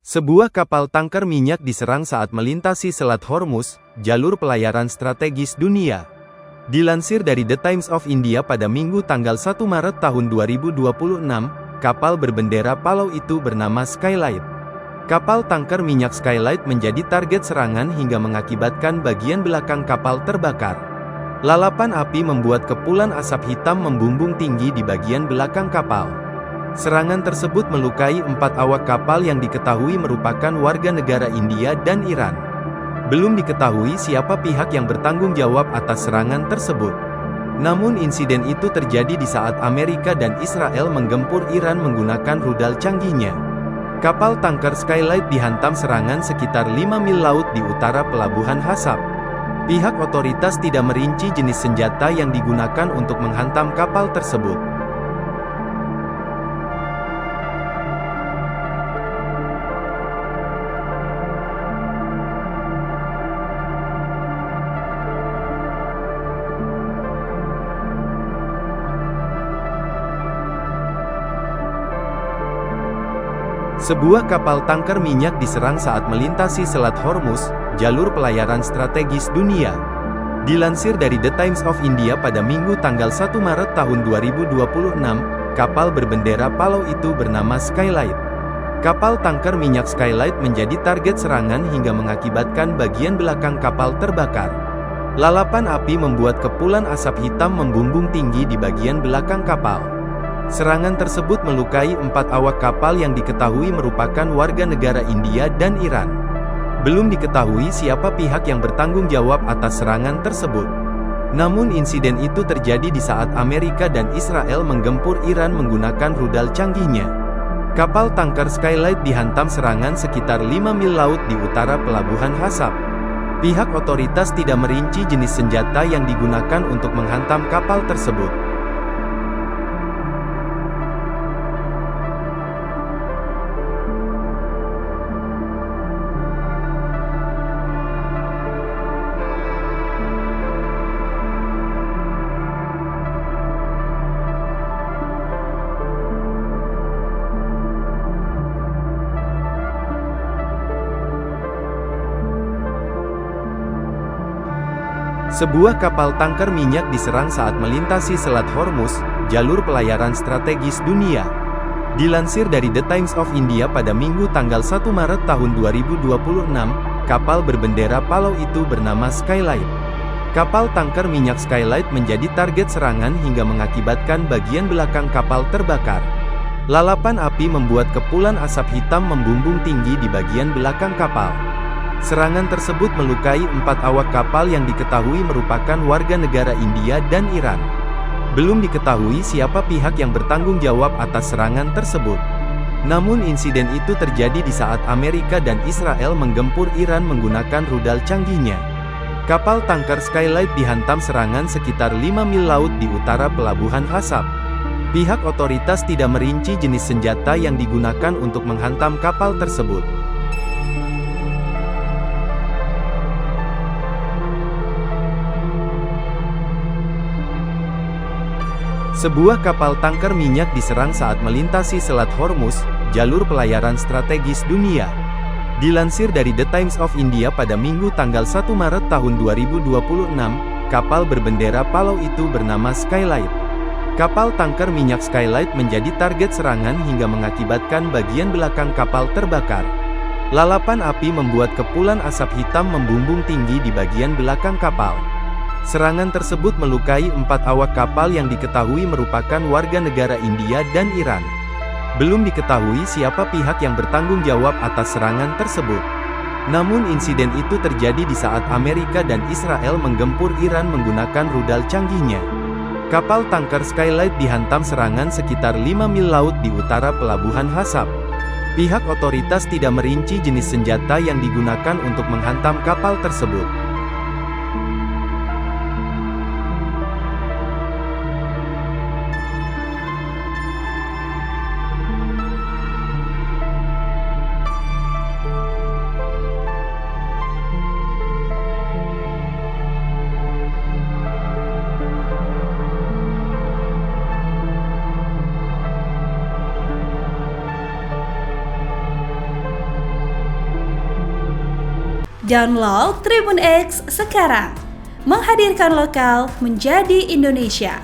Sebuah kapal tangker minyak diserang saat melintasi Selat Hormuz, jalur pelayaran strategis dunia. Dilansir dari The Times of India pada Minggu tanggal 1 Maret tahun 2026, kapal berbendera Palau itu bernama Skylight. Kapal tangker minyak Skylight menjadi target serangan hingga mengakibatkan bagian belakang kapal terbakar. Lalapan api membuat kepulan asap hitam membumbung tinggi di bagian belakang kapal. Serangan tersebut melukai 4 awak kapal yang diketahui merupakan warga negara India dan Iran. Belum diketahui siapa pihak yang bertanggung jawab atas serangan tersebut. Namun insiden itu terjadi di saat Amerika dan Israel menggempur Iran menggunakan rudal canggihnya. Kapal tangker Skylight dihantam serangan sekitar 5 mil laut di utara pelabuhan Hasab. Pihak otoritas tidak merinci jenis senjata yang digunakan untuk menghantam kapal tersebut. Sebuah kapal tangker minyak diserang saat melintasi Selat Hormuz, jalur pelayaran strategis dunia. Dilansir dari The Times of India pada Minggu tanggal 1 Maret tahun 2026, kapal berbendera Palau itu bernama Skylight. Kapal tangker minyak Skylight menjadi target serangan hingga mengakibatkan bagian belakang kapal terbakar. Lalapan api membuat kepulan asap hitam membumbung tinggi di bagian belakang kapal. Serangan tersebut melukai 4 awak kapal yang diketahui merupakan warga negara India dan Iran. Belum diketahui siapa pihak yang bertanggung jawab atas serangan tersebut. Namun insiden itu terjadi di saat Amerika dan Israel menggempur Iran menggunakan rudal canggihnya. Kapal tangker Skylight dihantam serangan sekitar 5 mil laut di utara pelabuhan Hasab. Pihak otoritas tidak merinci jenis senjata yang digunakan untuk menghantam kapal tersebut. Sebuah kapal tangker minyak diserang saat melintasi Selat Hormuz, jalur pelayaran strategis dunia. Dilansir dari The Times of India pada Minggu tanggal 1 Maret tahun 2026, kapal berbendera Palau itu bernama Skylight. Kapal tangker minyak Skylight menjadi target serangan hingga mengakibatkan bagian belakang kapal terbakar. Lalapan api membuat kepulan asap hitam membumbung tinggi di bagian belakang kapal. Serangan tersebut melukai 4 awak kapal yang diketahui merupakan warga negara India dan Iran. Belum diketahui siapa pihak yang bertanggung jawab atas serangan tersebut. Namun insiden itu terjadi di saat Amerika dan Israel menggempur Iran menggunakan rudal canggihnya. Kapal tangker Skylight dihantam serangan sekitar 5 mil laut di utara pelabuhan Hasab. Pihak otoritas tidak merinci jenis senjata yang digunakan untuk menghantam kapal tersebut. Sebuah kapal tangker minyak diserang saat melintasi Selat Hormuz, jalur pelayaran strategis dunia. Dilansir dari The Times of India pada Minggu tanggal 1 Maret tahun 2026, kapal berbendera Palau itu bernama Skylight. Kapal tangker minyak Skylight menjadi target serangan hingga mengakibatkan bagian belakang kapal terbakar. Lalapan api membuat kepulan asap hitam membumbung tinggi di bagian belakang kapal. Serangan tersebut melukai 4 awak kapal yang diketahui merupakan warga negara India dan Iran. Belum diketahui siapa pihak yang bertanggung jawab atas serangan tersebut. Namun insiden itu terjadi di saat Amerika dan Israel menggempur Iran menggunakan rudal canggihnya. Kapal tangker Skylight dihantam serangan sekitar 5 mil laut di utara pelabuhan Hasab. Pihak otoritas tidak merinci jenis senjata yang digunakan untuk menghantam kapal tersebut. Download Tribun X sekarang. Menghadirkan lokal menjadi Indonesia.